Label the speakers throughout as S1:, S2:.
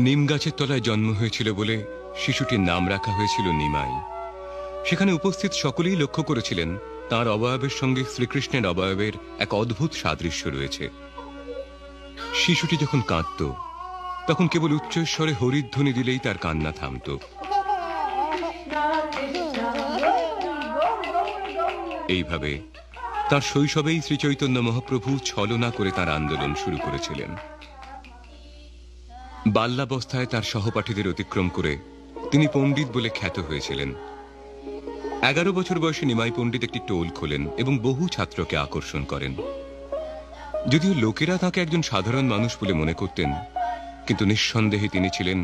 S1: নিম গাছের তলায় জন্ম হয়েছিল বলে শিশুটির নাম রাখা হয়েছিল নিমাই। সেখানে উপস্থিত সকলেই লক্ষ্য করেছিলেন তাঁর অবয়বের সঙ্গে শ্রীকৃষ্ণের অবয়বের এক অদ্ভুত সাদৃশ্য রয়েছে। শিশুটি যখন কাঁদত তখন কেবল উচ্চস্বরে হরিধ্বনি দিলেই তার কান্না থামত। এইভাবে তার শৈশবেই শ্রীচৈতন্য মহাপ্রভু ছলনা করে তার আন্দোলন শুরু করেছিলেন। বাল্যাবস্থায় তার সহপাঠীদের অতিক্রম করে তিনি পণ্ডিত বলে খ্যাত হয়েছিলেন। 11 বছর বয়সে নিমাই পণ্ডিত একটি টোল খোলেন এবং বহু ছাত্রকে আকর্ষণ করেন। যদিও লোকেরা তাকে একজন সাধারণ মানুষ বলে মনে করতেন, কিন্তু নিঃসন্দেহে তিনি ছিলেন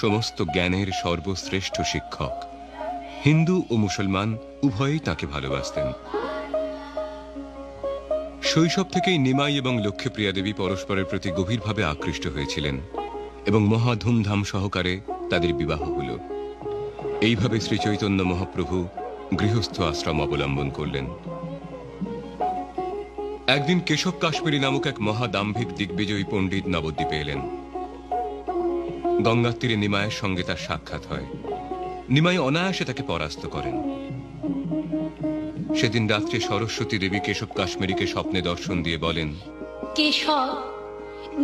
S1: সমস্ত জ্ঞানের সর্বশ্রেষ্ঠ শিক্ষক। হিন্দু ও মুসলমান উভয়েই তাকে ভালোবাসতেন। শৈশব থেকেই নিমাই এবং লক্ষ্মীপ্রিয়া দেবী পরস্পরের প্রতি গভীরভাবে আকৃষ্ট হয়েছিলেন এবং মহা ধুমধাম সহকারে তাদের বিবাহ হল। এইভাবে শ্রীচৈতন্য মহাপ্রভু গৃহস্থ আশ্রম অবলম্বন করলেন। একদিন কেশব কাশ্মীরী নামক এক মহাদাম্ভিক দিগ্বিজয়ী পণ্ডিত নবদ্বীপে এলেন। গঙ্গার তীরে নিমাইয়ের সঙ্গে তার সাক্ষাৎ হয়। নিমাই অনায়াসে তাকে পরাস্ত করেন। সেদিন রাত্রে সরস্বতী দেবী কেশব কাশ্মীরীকে স্বপ্নে দর্শন দিয়ে বলেন,
S2: কেশব,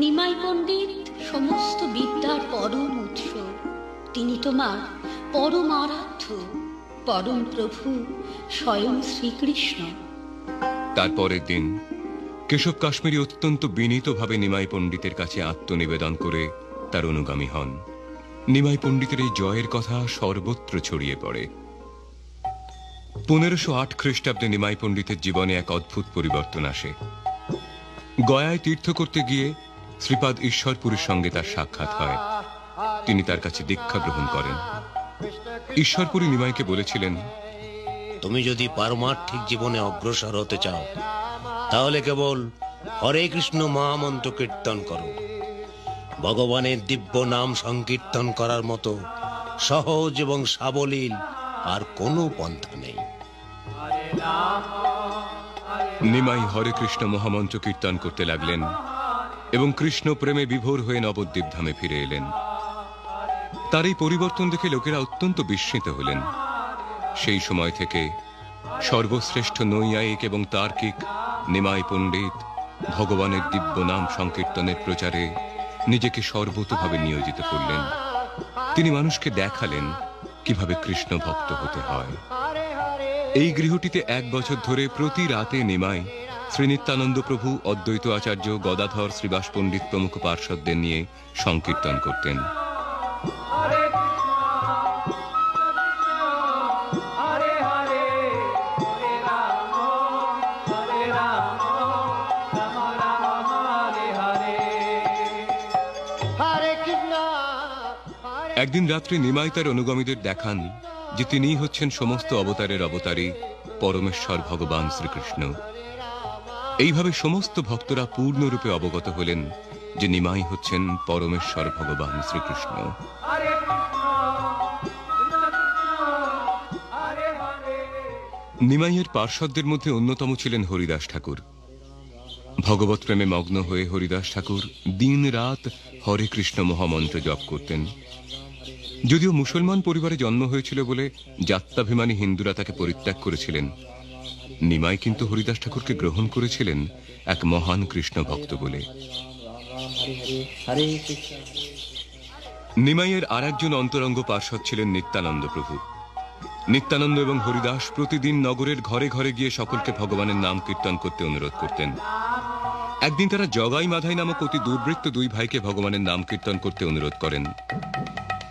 S2: নিমাই পণ্ডিত সমস্ত বিদ্যার পরম উৎস। তিনি তোমার পরম আরাধ্য, পরম প্রভু স্বয়ং শ্রীকৃষ্ণ।
S1: তারপরের দিন কেশব কাশ্মীরী অত্যন্ত বিনীতভাবে নিমাই পণ্ডিতের কাছে আত্মনিবেদন করে তার অনুগামী হন। নিমাই পণ্ডিতের এই জয়ের কথা সর্বত্র ছড়িয়ে পড়ে। 1508 খ্রিস্টাব্দে নিমাই পণ্ডিতের জীবনে এক অদ্ভুত পরিবর্তন আসে। গয়ায় তীর্থ করতে গিয়ে শ্রীপাদ ঈশ্বরপুরের সঙ্গে তার সাক্ষাৎ হয়। তিনি তার কাছে দীক্ষা গ্রহণ করেন। ঈশ্বরপুরী নিমাইকে বলেছিলেন,
S3: তুমি যদি পারমার্থিক জীবনে অগ্রসর হতে চাও তাহলে কেবল হরে কৃষ্ণ মহামন্ত্র কীর্তন করো। ভগবানের দিব্য নাম সংকীর্তন করার মতো সহজ এবং সাবলীল আর কোনো পন্থা নেই।
S1: নিমাই হরে কৃষ্ণ মহামন্ত্র কীর্তন করতে লাগলেন এবং কৃষ্ণ প্রেমে বিভোর হয়ে নবদ্বীপ ধামে ফিরে এলেন। তার এই পরিবর্তন দেখে লোকেরা অত্যন্ত বিস্মিত হলেন। সেই সময় থেকে সর্বশ্রেষ্ঠ নৈয়ায়িক এবং তার্কিক নিমাই পণ্ডিত ভগবানের দিব্য নাম সংকীর্তনের প্রচারে নিজেকে সর্বতোভাবে নিয়োজিত করলেন। তিনি মানুষকে দেখালেন কিভাবে কৃষ্ণ ভক্ত হতে হয়। এই গৃহটিতে 1 বছর ধরে প্রতি রাতে নিমাই শ্রী নিত্যানন্দ প্রভু, অদ্বৈত আচার্য, গদাধর, শ্রীবাস পণ্ডিত প্রমুখ পার্ষদদের নিয়ে সংকীর্তন করতেন। একদিন রাত্রে নিমাই তার অনুগামীদের দেখান যে তিনিই হচ্ছেন সমস্ত অবতারের অবতারী পরমেশ্বর ভগবান শ্রীকৃষ্ণ। এইভাবে সমস্ত ভক্তরা পূর্ণরূপে অবগত হলেন যে নিমাই হচ্ছেন পরমেশ্বর ভগবান শ্রীকৃষ্ণ। নিমাইয়ের পার্ষদদের মধ্যে অন্যতম ছিলেন হরিদাস ঠাকুর। ভগবত প্রেমে মগ্ন হয়ে হরিদাস ঠাকুর দিন রাত হরে কৃষ্ণ মহামন্ত্র জপ করতেন। যদিও মুসলমান পরিবারে জন্ম হয়েছিল বলে জাত্যাভিমানী হিন্দুরা তাকে পরিত্যাগ করেছিলেন, নিমাই কিন্তু হরিদাস ঠাকুরকে গ্রহণ করেছিলেন এক মহান কৃষ্ণ ভক্ত বলে। নিমাইয়ের আর একজন অন্তরঙ্গ পার্ষদ ছিলেন নিত্যানন্দ প্রভু। নিত্যানন্দ এবং হরিদাস প্রতিদিন নগরের ঘরে ঘরে গিয়ে সকলকে ভগবানের নাম কীর্তন করতে অনুরোধ করতেন। একদিন তারা জগাই মাধাই নামক অতি দুর্বৃত্ত 2 ভাইকে ভগবানের নাম কীর্তন করতে অনুরোধ করেন।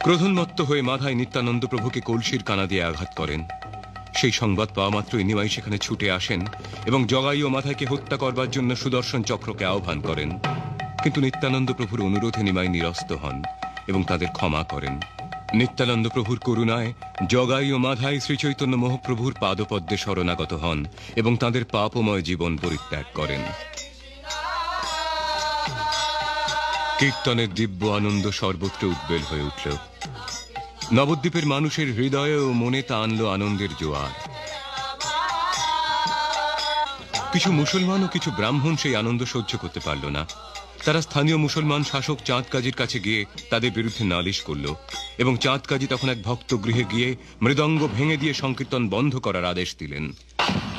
S1: ক্রোধোন্মত্ত হয়ে মাধাই নিত্যানন্দ প্রভুকে কলসির কানা দিয়ে আঘাত করেন। সেই সংবাদ পাওয়া মাত্রই নিমাই সেখানে ছুটে আসেন এবং জগাই ও মাধাইকে হত্যা করবার জন্য সুদর্শন চক্রকে আহ্বান করেন। কিন্তু নিত্যানন্দ প্রভুর অনুরোধে নিমাই নিরস্ত হন এবং তাদের ক্ষমা করেন। নিত্যানন্দ প্রভুর করুণায় জগাই ও মাধাই শ্রীচৈতন্য মহাপ্রভুর পাদপদ্মে শরণাগত হন এবং তাদের পাপময় জীবন পরিত্যাগ করেন। কীর্তনের দিব্য আনন্দ সর্বত্র উদ্বেল হয়ে উঠল। নবদ্বীপের মানুষের হৃদয়ে ও মনে তা আনলো আনন্দের জোয়ার। কিছু মুসলমান ও কিছু ব্রাহ্মণ সেই আনন্দ সহ্য করতে পারল না। তারা স্থানীয় মুসলমান শাসক চাঁদ কাজীর কাছে গিয়ে তাদের বিরুদ্ধে নালিশ করল এবং চাঁদ কাজী তখন এক ভক্ত গৃহে গিয়ে মৃদঙ্গ ভেঙে দিয়ে সংকীর্তন বন্ধ করার আদেশ দিলেন।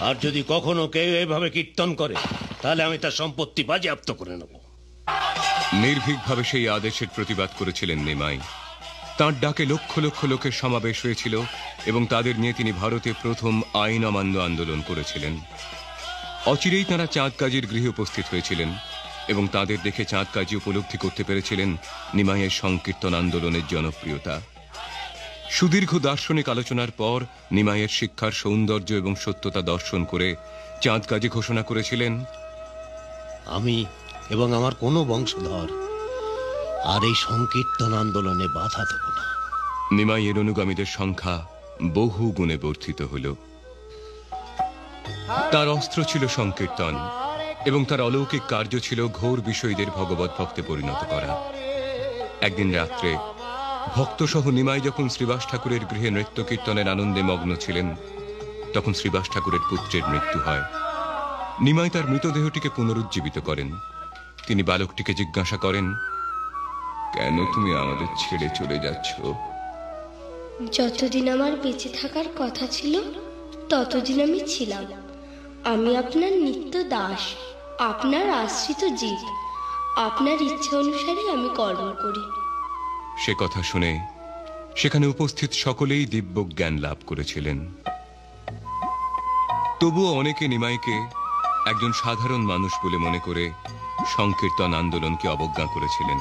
S3: আর যদি কখনো কেউ এভাবে কীর্তন করে তাহলে আমি তার সম্পত্তি বাজেয়াপ্ত করে নেব।
S1: নির্ভীকভাবে সেই আদেশের প্রতিবাদ করেছিলেন নিমাই। তাঁর ডাকে লক্ষ লক্ষ লোকের সমাবেশ হয়েছিল এবং তাদের নিয়ে তিনি ভারতে প্রথম আইন অমান্য আন্দোলন করেছিলেন। অচিরেই তাঁরা চাঁদ কাজীর গৃহে উপস্থিত হয়েছিলেন এবং তাদের দেখে চাঁদ কাজী উপলব্ধি করতে পেরেছিলেন নিমাইয়ের সংকীর্তন আন্দোলনের জনপ্রিয়তা। সুদীর্ঘ দার্শনিক আলোচনার পর নিমাইয়ের শিক্ষার সৌন্দর্য এবং সত্যতা দর্শন করে চাঁদ কাজী ঘোষণা করেছিলেন,
S3: আমি এবং আমার কোনো বংশধর আর এই সংকীর্তন আন্দোলনে বাধা দেব না।
S1: নিমাইয়ের অনুগামীদের সংখ্যা বহু গুণে বর্ধিত হল। তার অস্ত্র ছিল সংকীর্তন এবং তার অলৌকিক কার্য ছিল ঘোর বিষয়ীদের ভগবত ভক্তে পরিণত করা। একদিন রাত্রে ভক্তসহ নিমাই যখন শ্রীবাস ঠাকুরের গৃহে নৃত্য কীর্তনের আনন্দে মগ্ন ছিলেন, তখন শ্রীবাস ঠাকুরের পুত্রের মৃত্যু হয়। নিমাই তার মৃতদেহটিকে পুনরুজ্জীবিত করেন। তিনি বালকটিকে জিজ্ঞাসা করেন, কেন তুমি আমাদের ছেড়ে চলে যাচ্ছ?
S4: যতদিন আমার বেঁচে থাকার কথা ছিল ততদিন আমি ছিলাম। আমি আপনার নিত্য দাস, আপনার আশ্রিত জীব। আপনার ইচ্ছা অনুসারে আমি কর্ম করি।
S1: সে কথা শুনে সেখানে উপস্থিত সকলেই দিব্য জ্ঞান লাভ করেছিলেন। তবুও অনেকে নিমাইকে একজন সাধারণ মানুষ বলে মনে করে সংকীর্তন আন্দোলনকে অবজ্ঞা করেছিলেন।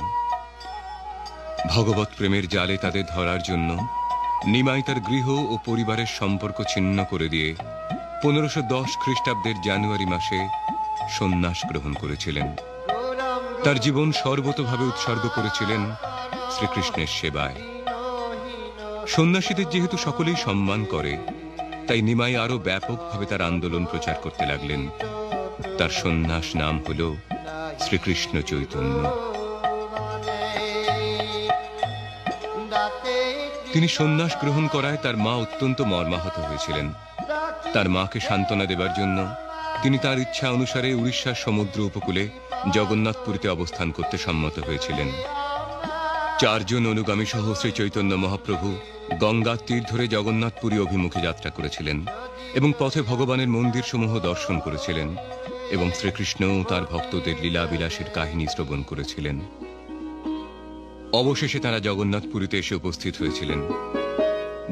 S1: ভগবত প্রেমের জালে তাদের ধরার জন্য নিমাই তার গৃহ ও পরিবারের সম্পর্ক ছিন্ন করে দিয়ে 1510 খ্রিস্টাব্দের জানুয়ারি মাসে সন্ন্যাস গ্রহণ করেছিলেন। তার জীবন সর্বতোভাবে উৎসর্গ করেছিলেন শ্রীকৃষ্ণের সেবায়। সন্ন্যাসীদের যেহেতু সকলেই সম্মান করে, তাই নিমাই আরো ব্যাপকভাবে তার আন্দোলন প্রচার করতে লাগলেন। তার সন্ন্যাস নাম হল শ্রীকৃষ্ণ চৈতন্য। তিনি সন্ন্যাস গ্রহণ করায় তার মা অত্যন্ত মর্মাহত হয়েছিলেন। তার মাকে সান্ত্বনা দেবার জন্য তিনি তার ইচ্ছা অনুসারে উড়িষ্যার সমুদ্র উপকূলে জগন্নাথপুরীতে অবস্থান করতে সম্মত হয়েছিলেন। 4 জন অনুগামী সহ শ্রী চৈতন্য মহাপ্রভু গঙ্গার তীর ধরে জগন্নাথপুরী অভিমুখে যাত্রা করেছিলেন এবং পথে ভগবানের মন্দির সমূহ দর্শন করেছিলেন এবং শ্রীকৃষ্ণ ও তার ভক্তদের লীলা বিলাসের কাহিনী শ্রবণ করেছিলেন। অবশেষে তারা জগন্নাথপুরীতে এসে উপস্থিত হয়েছিলেন।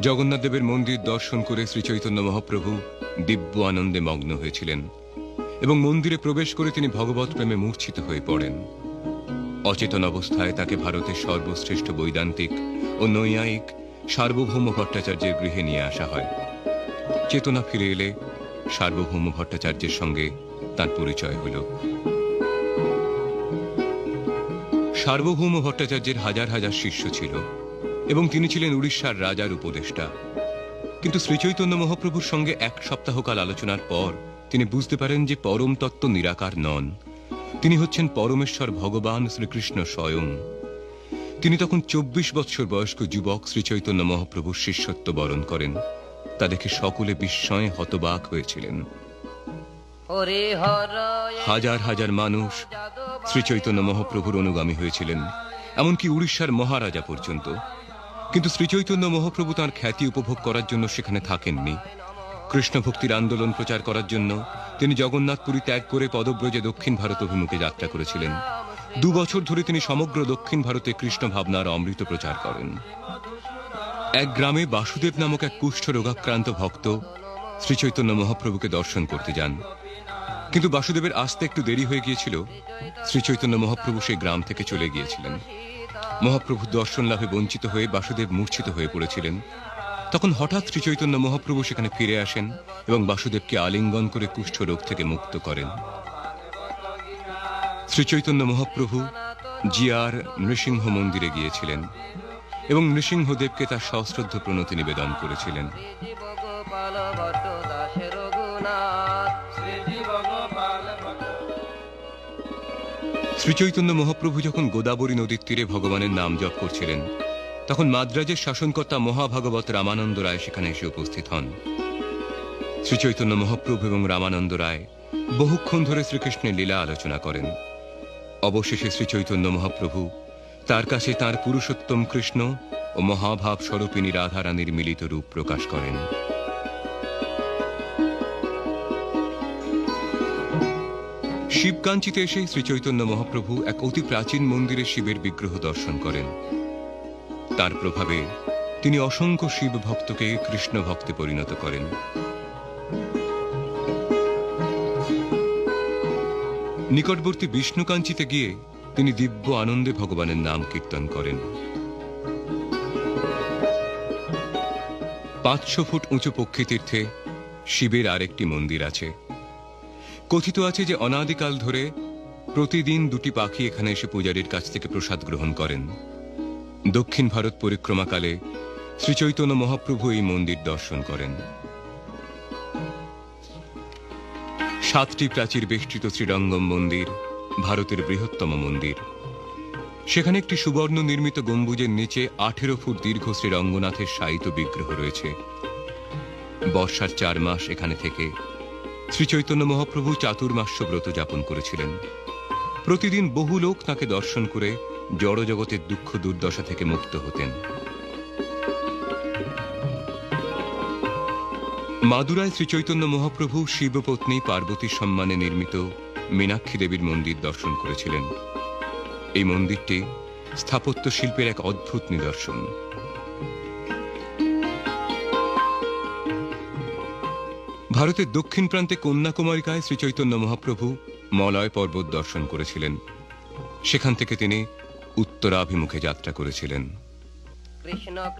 S1: জগন্নাথ দেবের মন্দির দর্শন করে শ্রী চৈতন্য মহাপ্রভু দিব্য আনন্দে মগ্ন হয়েছিলেন এবং মন্দিরে প্রবেশ করে তিনি ভগবত প্রেমে মূর্ছিত হয়ে পড়েন। অচেতন অবস্থায় তাকে ভারতের সর্বশ্রেষ্ঠ বৈদান্তিক ও নৈয়ায়িক সার্বভৌম ভট্টাচার্যের গৃহে নিয়ে আসা হয়। চেতনা ফিরে এলে সার্বভৌম ভট্টাচার্যের সঙ্গে তার পরিচয় হল। সার্বভৌম ভট্টাচার্যের হাজার হাজার শিষ্য ছিল এবং তিনি ছিলেন উড়িষ্যার রাজার উপদেষ্টা। কিন্তু শ্রীচৈতন্য মহাপ্রভুর সঙ্গে 1 সপ্তাহকাল আলোচনার পর তিনি বুঝতে পারেন যে পরম তত্ত্ব নিরাকার নন, তিনি হচ্ছেন পরমেশ্বর ভগবান শ্রীকৃষ্ণ স্বয়ং। তিনি তখন 24 বৎসর বয়স্ক যুবক শ্রীচৈতন্য মহাপ্রভুর শিষ্যত্ব বরণ করেন। তা দেখে সকলে বিস্ময়ে হতবাক হয়েছিলেন। হাজার হাজার মানুষ শ্রীচৈতন্য মহাপ্রভুর অনুগামী হয়েছিলেন, এমনকি উড়িষ্যার মহারাজা পর্যন্ত। কিন্তু শ্রীচৈতন্য মহাপ্রভু তাঁর খ্যাতি উপভোগ করার জন্য সেখানে থাকেননি। কৃষ্ণ ভক্তির আন্দোলন প্রচার করার জন্য তিনি জগন্নাথপুরী ত্যাগ করে পদব্রজে দক্ষিণ ভারত অভিমুখে যাত্রা করেছিলেন। 2 বছর ধরে তিনি সমগ্র দক্ষিণ ভারতে কৃষ্ণ ভাবনার অমৃত প্রচার করেন। এক গ্রামে বাসুদেব নামক এক কুষ্ঠ রোগাক্রান্ত ভক্ত শ্রীচৈতন্য মহাপ্রভুকে দর্শন করতে যান, কিন্তু বাসুদেবের আসতে একটু দেরি হয়ে গিয়েছিল। শ্রীচৈতন্য মহাপ্রভু সেই গ্রাম থেকে চলে গিয়েছিলেন। মহাপ্রভু দর্শন লাভে বঞ্চিত হয়ে বাসুদেব মূর্ছিত হয়ে পড়েছিলেন। তখন হঠাৎ শ্রীচৈতন্য মহাপ্রভু সেখানে ফিরে আসেন এবং বাসুদেবকে আলিঙ্গন করে কুষ্ঠ রোগ থেকে মুক্ত করেন। শ্রীচৈতন্য মহাপ্রভু জিয়ার নৃসিংহ মন্দিরে গিয়েছিলেন এবং নৃসিংহদেবকে তার সশ্রদ্ধ প্রণতি নিবেদন করেছিলেন। শ্রীচৈতন্য মহাপ্রভু যখন গোদাবরী নদীর তীরে ভগবানের নাম জপ করছিলেন, তখন মাদ্রাজের শাসনকর্তা মহাভাগবত রামানন্দ রায় সেখানে এসে উপস্থিত হন। শ্রীচৈতন্য মহাপ্রভু এবং রামানন্দ রায় বহুক্ষণ ধরে শ্রীকৃষ্ণের লীলা আলোচনা করেন। অবশেষে শ্রী চৈতন্য মহাপ্রভু তার কাছে তার পুরুষোত্তম কৃষ্ণ ও মহাভাব স্বরূপিণী রাধারানীর মিলিত রূপ প্রকাশ করেন। শিবকাঞ্চিতে এসে শ্রী চৈতন্য মহাপ্রভু এক অতি প্রাচীন মন্দিরে শিবের বিগ্রহ দর্শন করেন। তার প্রভাবে তিনি অসংখ্য শিব ভক্তকে কৃষ্ণ ভক্তে পরিণত করেন। নিকটবর্তী বিষ্ণুকাঞ্চিতে গিয়ে তিনি দিব্য আনন্দে ভগবানের নাম কীর্তন করেন। 500 ফুট উঁচু পক্ষীতীর্থে শিবের আরেকটি মন্দির আছে। কথিত আছে যে অনাদিকাল ধরে প্রতিদিন 2টি পাখি এখানে এসে পূজারীর কাছ থেকে প্রসাদ গ্রহণ করেন। দক্ষিণ ভারত পরিক্রমাকালে শ্রী চৈতন্য মহাপ্রভু এই মন্দির দর্শন করেন। 7টি প্রাচীর বেষ্টিত শ্রীরঙ্গম মন্দির ভারতের বৃহত্তম মন্দির। সেখানে একটি সুবর্ণ নির্মিত গম্বুজের নিচে 18 ফুট দীর্ঘ শ্রীরঙ্গনাথের শায়িত বিগ্রহ রয়েছে। বর্ষার 4 মাস এখানে থেকে শ্রী চৈতন্য মহাপ্রভু চাতুর্মাস্য ব্রত যাপন করেছিলেন। প্রতিদিন বহু লোক তাকে দর্শন করে জড়জগতের দুঃখ দুর্দশা থেকে মুক্ত হতেন। মাদুরায় শ্রী চৈতন্য মহাপ্রভু শিবপত্নী পার্বতীর সম্মানে নির্মিত মীনাক্ষী দেবীর মন্দির দর্শন করেছিলেন। এই মন্দিরটি স্থাপত্য শিল্পের এক অদ্ভুত নিদর্শন। ভারতের দক্ষিণ প্রান্তে কন্যাকুমারিকায় শ্রী চৈতন্য মহাপ্রভু মলয় পর্বত দর্শন করেছিলেন। সেখান থেকে তিনি উত্তরাভিমুখে যাত্রা করেছিলেন।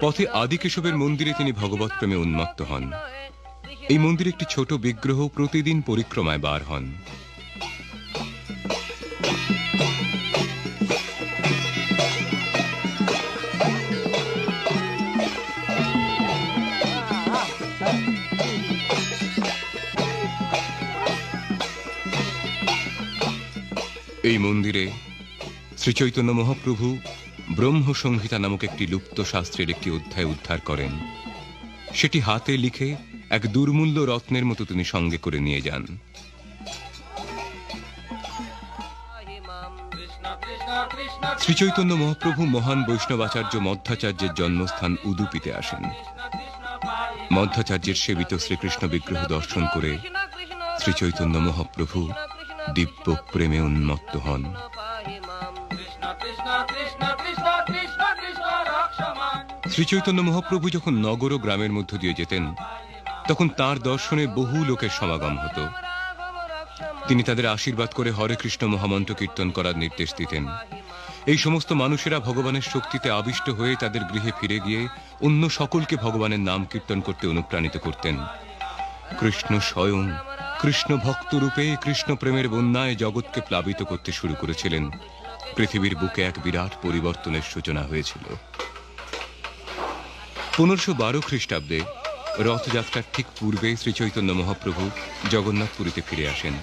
S1: পথে আদিকেশবের মন্দিরে তিনি ভগবৎ প্রেমে উন্মত্ত হন। এই মন্দিরে একটি ছোট বিগ্রহ প্রতিদিন পরিক্রমায় বার হন। এই মন্দিরে শ্রী চৈতন্য মহাপ্রভু ব্রহ্ম সংহিতা নামক একটি লুপ্ত শাস্ত্রের একটি অধ্যায় উদ্ধার করেন। সেটি হাতে লিখে এক দুর্মূল্য রত্নের মতো তিনি সঙ্গে করে নিয়ে যান। শ্রী চৈতন্য মহাপ্রভু মহান বৈষ্ণবাচার্য মধ্বাচার্যের জন্মস্থান উদুপিতে আসেন। মধ্বাচার্যের সেবিত শ্রীকৃষ্ণ বিগ্রহ দর্শন করে শ্রী চৈতন্য মহাপ্রভু দিব্য প্রেমে উন্মত্ত হন। শ্রী চৈতন্য মহাপ্রভু যখন নগর ও গ্রামের মধ্য দিয়ে যেতেন তখন তার দর্শনে বহু লোকের সমাগম হতো। তিনি তাদের আশীর্বাদ করে হরে কৃষ্ণ মহামন্ত্র কীর্তন করার নির্দেশ দিতেন। এই সমস্ত মানুষেরা ভগবানের শক্তিতে আবিষ্ট হয়ে তাদের গৃহে ফিরে গিয়ে অন্য সকলকে ভগবানের নাম কীর্তন করতে অনুপ্রাণিত করতেন। কৃষ্ণ স্বয়ং কৃষ্ণ ভক্ত রূপে কৃষ্ণ প্রেমের বন্যায় জগৎকে প্লাবিত করতে শুরু করেছিলেন। পৃথিবীর বুকে এক বিরাট পরিবর্তনের সূচনা হয়েছিল। 1512 খ্রিস্টাব্দে রথযাত্রার ঠিক পূর্বে শ্রী চৈতন্য মহাপ্রভু জগন্নাথপুরীতে ফিরে আসেন।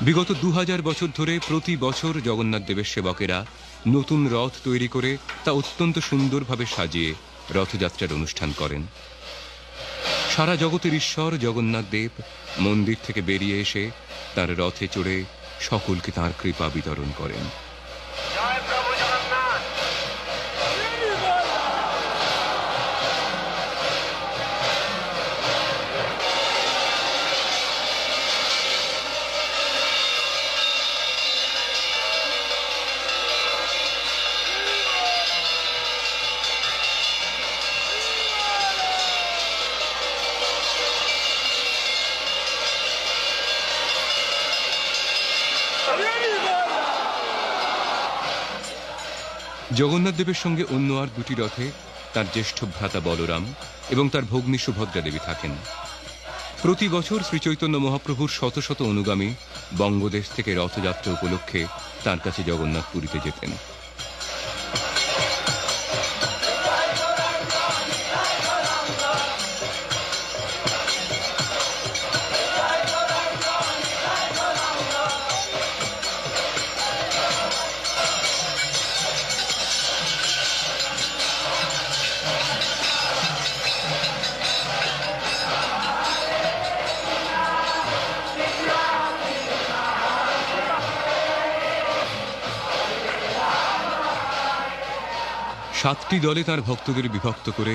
S1: বিগত 2000 বছর ধরে প্রতি বছর জগন্নাথ দেবের সেবকেরা নতুন রথ তৈরি করে তা অত্যন্ত সুন্দরভাবে সাজিয়ে রথযাত্রার অনুষ্ঠান করেন। সারা জগতের ঈশ্বর জগন্নাথ দেব মন্দির থেকে বেরিয়ে এসে তার রথে চড়ে সকলকে তাঁর কৃপা বিতরণ করেন। জগন্নাথ দেবের সঙ্গে অন্য আর 2টি রথে তার জ্যেষ্ঠ ভ্রাতা বলরাম এবং তার ভগ্নী সুভদ্রা দেবী থাকেন। প্রতি বছর শ্রী চৈতন্য মহাপ্রভুর শত শত অনুগামী বঙ্গদেশ থেকে রথযাত্রা উপলক্ষে তার কাছে জগন্নাথপুরীতে যেতেন। 7টি দলে তার ভক্তদের বিভক্ত করে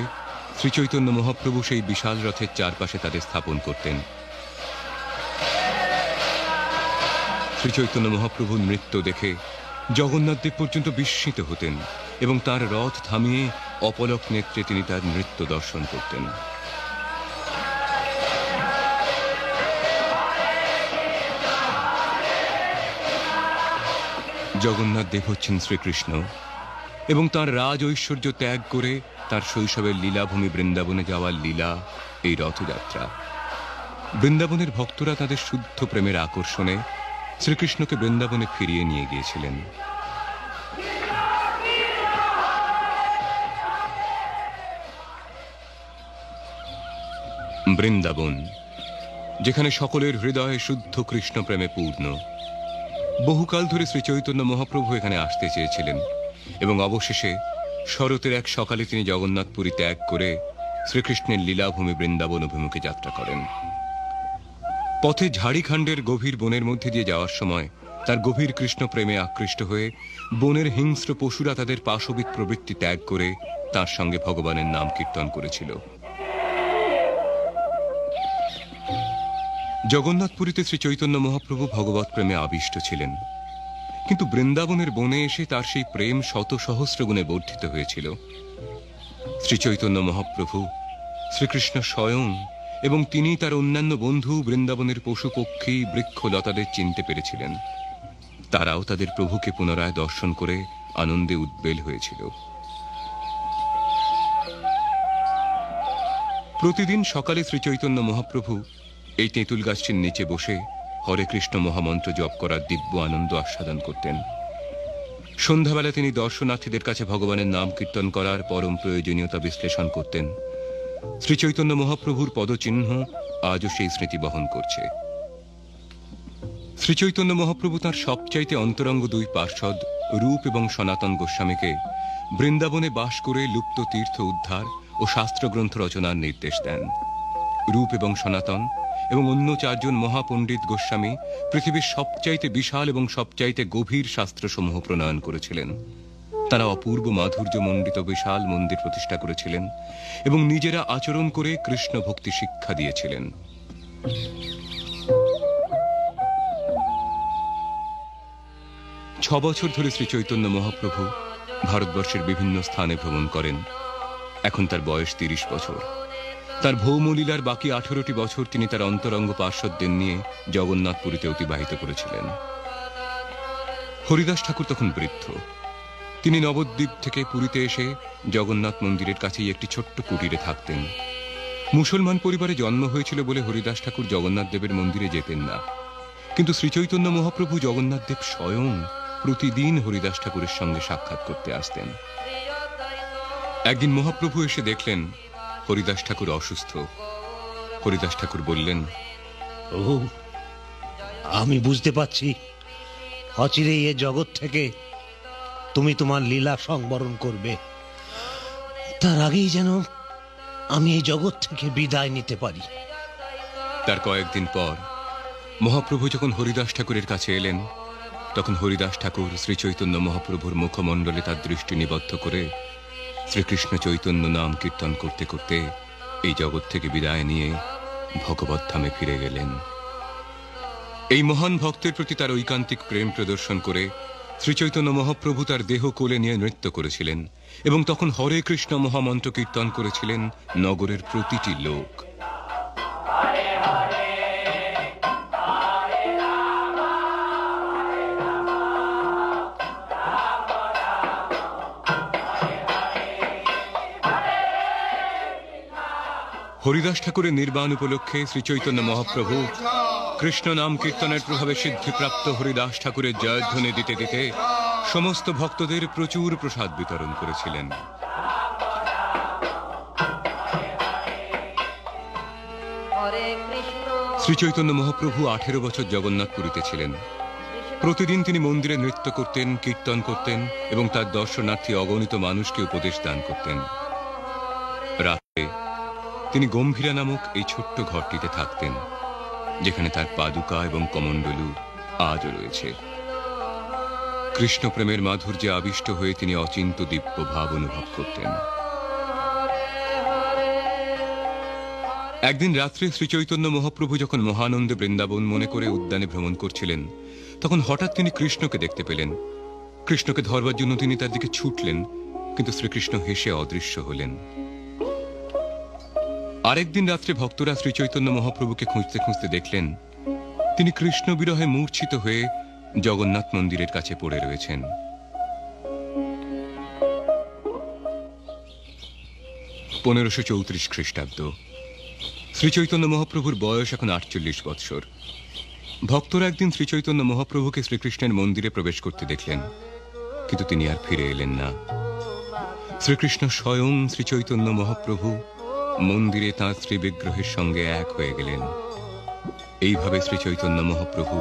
S1: শ্রীচৈতন্য মহাপ্রভু সেই বিশাল রথের চারপাশে তাদের স্থাপন করতেন। শ্রীচৈতন্য মহাপ্রভুর নৃত্য দেখে জগন্নাথদেব পর্যন্ত বিস্মিত হতেন এবং তার রথ থামিয়ে অপলক নেত্রে তিনি তার নৃত্য দর্শন করতেন। জগন্নাথদেব হচ্ছেন শ্রীকৃষ্ণ এবং তার রাজ ঐশ্বর্য ত্যাগ করে তার শৈশবের লীলাভূমি বৃন্দাবনে যাওয়ার লীলা এই রথযাত্রা। বৃন্দাবনের ভক্তরা তাদের শুদ্ধ প্রেমের আকর্ষণে শ্রীকৃষ্ণকে বৃন্দাবনে ফিরিয়ে নিয়ে গিয়েছিলেন। বৃন্দাবন, যেখানে সকলের হৃদয়ে শুদ্ধ কৃষ্ণ প্রেমে পূর্ণ। বহুকাল ধরে শ্রীচৈতন্য মহাপ্রভু এখানে আসতে চেয়েছিলেন এবং অবশেষে শরতের এক সকালে তিনি জগন্নাথপুরী ত্যাগ করে শ্রীকৃষ্ণের লীলাভূমি বৃন্দাবন অভিমুখে যাত্রা করেন। পথে ঝাড়িখান্ডের গভীর বনের মধ্যে দিয়ে যাওয়ার সময় তার গভীর কৃষ্ণ প্রেমে আকৃষ্ট হয়ে বনের হিংস্র পশুরা তাদের পাশবিক প্রবৃত্তি ত্যাগ করে তার সঙ্গে ভগবানের নাম কীর্তন করেছিল। জগন্নাথপুরীতে শ্রীচৈতন্য মহাপ্রভু ভগবৎ প্রেমে আবিষ্ট ছিলেন, কিন্তু বৃন্দাবনের বনে এসে তার সেই প্রেম শত সহস্র গুণে বর্ধিত হয়েছিল। শ্রীচৈতন্য মহাপ্রভু, শ্রীকৃষ্ণ স্বয়ং এবং তিনি তার অন্যান্য বন্ধু বৃন্দাবনের পশু পক্ষী বৃক্ষলতাদের চিনতে পেরেছিলেন। তারাও তাদের প্রভুকে পুনরায় দর্শন করে আনন্দে উদ্বেল হয়েছিল। প্রতিদিন সকালে শ্রীচৈতন্য মহাপ্রভু এই তেঁতুল গাছটির নিচে বসে হরে কৃষ্ণ মহামন্ত্র জপ করার দিব্য আনন্দ আস্বাদন করতেন। সন্ধ্যাবেলা তিনি দর্শনার্থীদের কাছে ভগবানের নাম কীর্তন করার পরম প্রয়োজনীয়তা বিশ্লেষণ করতেন। শ্রীচৈতন্য মহাপ্রভুর পদচিহ্ন আজও সেই স্মৃতি বহন করছে। শ্রীচৈতন্য মহাপ্রভু তাঁর সবচাইতে অন্তরঙ্গ 2 পার্ষদ রূপ এবং সনাতন গোস্বামীকে বৃন্দাবনে বাস করে লুপ্ত তীর্থ উদ্ধার ও শাস্ত্রগ্রন্থ রচনার নির্দেশ দেন। রূপ এবং সনাতন এবং অন্য 4 জন মহাপণ্ডিত গোস্বামী পৃথিবীর সবচাইতে বিশাল এবং সবচাইতে গভীর শাস্ত্রসমূহ প্রণয়ন করেছিলেন। তারা অপূর্ব মাধুর্য মণ্ডিত বিশাল মন্দির প্রতিষ্ঠা করেছিলেন এবং নিজেরা আচরণ করে কৃষ্ণ ভক্তি শিক্ষা দিয়েছিলেন। ছ বছর ধরে শ্রীচৈতন্য মহাপ্রভু ভারতবর্ষের বিভিন্ন স্থানে ভ্রমণ করেন। এখন তার বয়স 30 বছর। তার ভৌমলীলার বাকি 18টি বছর তিনি তার অন্তরঙ্গ পার্শ্বদের নিয়ে জগন্নাথপুরীতে অতিবাহিত করেছিলেন। হরিদাস ঠাকুর তখন বৃদ্ধ। তিনি নবদ্বীপ থেকে পুরীতে এসে জগন্নাথ মন্দিরের কাছেই একটি ছোট্ট কুটিরে থাকতেন। মুসলমান পরিবারে জন্ম হয়েছিল বলে হরিদাস ঠাকুর জগন্নাথ দেবের মন্দিরে যেতেন না, কিন্তু শ্রীচৈতন্য মহাপ্রভু জগন্নাথ দেব স্বয়ং প্রতিদিন হরিদাস ঠাকুরের সঙ্গে সাক্ষাৎ করতে আসতেন। একদিন মহাপ্রভু এসে দেখলেন হরিদাস ঠাকুর অসুস্থ। হরিদাস ঠাকুর বললেন,
S3: প্রভু, আমি বুঝতে পারছি অচিরেই এ জগৎ থেকে তুমি তোমার লীলা সংবরণ করবে। তার আগেই যেন আমি এই জগৎ থেকে বিদায় নিতে পারি।
S1: তার কয়েকদিন পর মহাপ্রভু যখন হরিদাস ঠাকুরের কাছে এলেন, তখন হরিদাস ঠাকুর শ্রীচৈতন্য মহাপ্রভুর মুখমণ্ডলে তার দৃষ্টি নিবদ্ধ করে শ্রীকৃষ্ণ চৈতন্য নাম কীর্তন করতে করতে এই জগৎ থেকে বিদায় নিয়ে ভগবত ধামে ফিরে গেলেন। এই মহান ভক্তের প্রতি তার ঐকান্তিক প্রেম প্রদর্শন করে শ্রীচৈতন্য মহাপ্রভু তার দেহ কোলে নিয়ে নৃত্য করেছিলেন এবং তখন হরে কৃষ্ণ মহামন্ত্র কীর্তন করেছিলেন নগরের প্রতিটি লোক। হরিদাস ঠাকুরের নির্বাণ উপলক্ষে শ্রীচৈতন্য মহাপ্রভু কৃষ্ণ নাম কীর্তনের প্রভাবে সিদ্ধিপ্রাপ্ত হরিদাস ঠাকুরের জয়ধ্বনি দিতে দিতে সমস্ত ভক্তদের প্রচুর প্রসাদ বিতরণ করেছিলেন। শ্রীচৈতন্য মহাপ্রভু 18 বছর জগন্নাথপুরীতে ছিলেন। প্রতিদিন তিনি মন্দিরে নৃত্য করতেন, কীর্তন করতেন এবং তার দর্শনার্থী অগণিত মানুষকে উপদেশ দান করতেন। রাতে তিনি গম্ভীরা নামক এই ছোট্ট ঘরটিতে থাকতেন, যেখানে তার পাদুকা এবং কমণ্ডলু আজও রয়েছে। কৃষ্ণ প্রেমের মাধুর্যে আবিষ্ট হয়ে তিনি অচিন্ত দিব্য ভাব অনুভব করতেন। একদিন রাত্রে শ্রীচৈতন্য মহাপ্রভু যখন মহানন্দে বৃন্দাবন মনে করে উদ্যানে ভ্রমণ করছিলেন, তখন হঠাৎ তিনি কৃষ্ণকে দেখতে পেলেন। কৃষ্ণকে ধরবার জন্য তিনি তার দিকে ছুটলেন, কিন্তু শ্রীকৃষ্ণ হেসে অদৃশ্য হলেন। আরেকদিন রাত্রে ভক্তরা শ্রীচৈতন্য মহাপ্রভুকে খুঁজতে খুঁজতে দেখলেন তিনি কৃষ্ণ বিরহে মূর্ছিত হয়ে জগন্নাথ মন্দিরের কাছে পড়ে রয়েছেন। 1534 খ্রিস্টাব্দ। শ্রীচৈতন্য মহাপ্রভুর বয়স এখন 48 বৎসর। ভক্তরা একদিন শ্রীচৈতন্য মহাপ্রভুকে শ্রীকৃষ্ণের মন্দিরে প্রবেশ করতে দেখলেন, কিন্তু তিনি আর ফিরে এলেন না। শ্রীকৃষ্ণ স্বয়ং শ্রীচৈতন্য মহাপ্রভু মন্দিরে তাঁর শ্রী বিগ্রহের সঙ্গে এক হয়ে গেলেন। এইভাবে শ্রীচৈতন্য মহাপ্রভু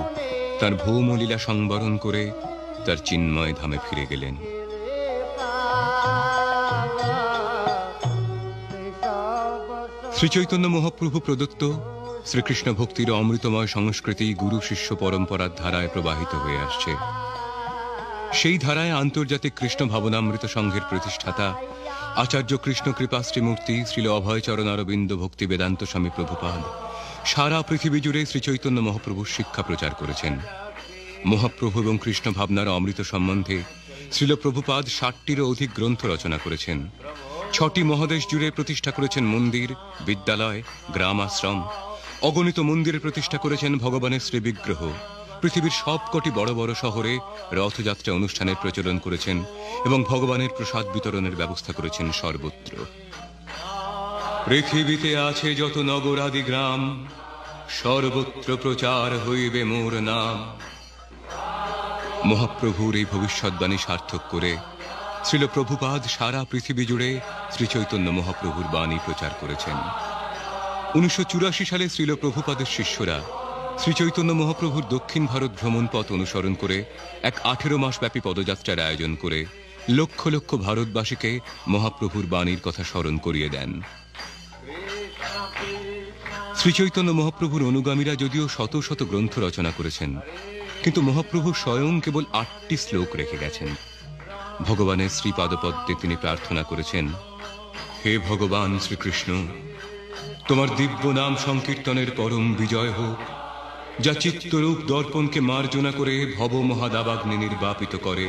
S1: তার ভৌমলীলা সংবরণ করে তার চিন্ময় ধামে ফিরে গেলেন। শ্রীচৈতন্য মহাপ্রভু প্রদত্ত শ্রীকৃষ্ণ ভক্তির অমৃতময় সংস্কৃতি গুরু শিষ্য পরম্পরার ধারায় প্রবাহিত হয়ে আসছে। সেই ধারায় আন্তর্জাতিক কৃষ্ণ ভাবনামৃত সংঘের প্রতিষ্ঠাতা আচার্য কৃষ্ণ কৃপা শ্রীমূর্তি শ্রীল অভয়চরণ অরবিন্দ ভক্তি বেদান্ত স্বামী প্রভুপাদ সারা পৃথিবী জুড়ে শ্রীচৈতন্য মহাপ্রভুর শিক্ষা প্রচার করেছেন। মহাপ্রভু এবং কৃষ্ণ ভাবনার অমৃত সম্বন্ধে শ্রীল প্রভুপাদ 60টিরও অধিক গ্রন্থ রচনা করেছেন। 6টি মহাদেশ জুড়ে প্রতিষ্ঠা করেছেন মন্দির, বিদ্যালয়, গ্রাম আশ্রম। অগণিত মন্দিরে প্রতিষ্ঠা করেছেন ভগবানের শ্রী বিগ্রহ। পৃথিবীর সবকটি বড় বড় শহরে রথযাত্রা অনুষ্ঠানের প্রচলন করেছেন এবং ভগবানের প্রসাদ বিতরণের ব্যবস্থা করেছেন সর্বত্র। পৃথিবীতে আছে যত নগর আদি গ্রাম, সর্বত্র প্রচার হইবে মোর নাম। মহাপ্রভুর এই ভবিষ্যৎবাণী সার্থক করে শ্রীল প্রভুপাদ সারা পৃথিবী জুড়ে শ্রীচৈতন্য মহাপ্রভুর বাণী প্রচার করেছেন। 1984 সালে শ্রীল প্রভুপাদের শিষ্যরা শ্রীচৈতন্য মহাপ্রভুর দক্ষিণ ভারত ভ্রমণ পথ অনুসরণ করে এক 18 মাস ব্যাপী পদযাত্রার আয়োজন করে লক্ষ লক্ষ ভারতবাসীকে মহাপ্রভুর বাণীর কথা স্মরণ করিয়ে দেন। শ্রীচৈতন্য মহাপ্রভুর অনুগামীরা যদিও শত শত গ্রন্থ রচনা করেছেন, কিন্তু মহাপ্রভু স্বয়ং কেবল 8টি শ্লোক রেখে গেছেন। ভগবানের শ্রীপাদপদ্মে তিনি প্রার্থনা করেছেন, হে ভগবান শ্রীকৃষ্ণ, তোমার দিব্য নাম সংকীর্তনের পরম বিজয় হোক, যা চিত্তরূপ দর্পণকে মার্জনা করে ভব মহাদাবাগ্নি নির্বাপিত করে,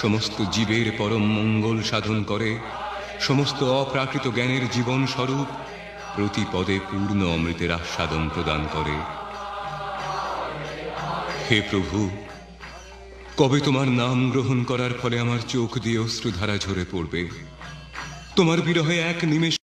S1: সমস্ত জীবের পরম মঙ্গল সাধন করে, সমস্ত অপ্রাকৃত জ্ঞানের জীবন স্বরূপ প্রতি পদে পূর্ণ অমৃতের আস্বাদন প্রদান করে। হে প্রভু, কবে তোমার নাম গ্রহণ করার ফলে আমার চোখ দিয়ে অশ্রুধারা ঝরে পড়বে? তোমার বিরহে এক নিমেষ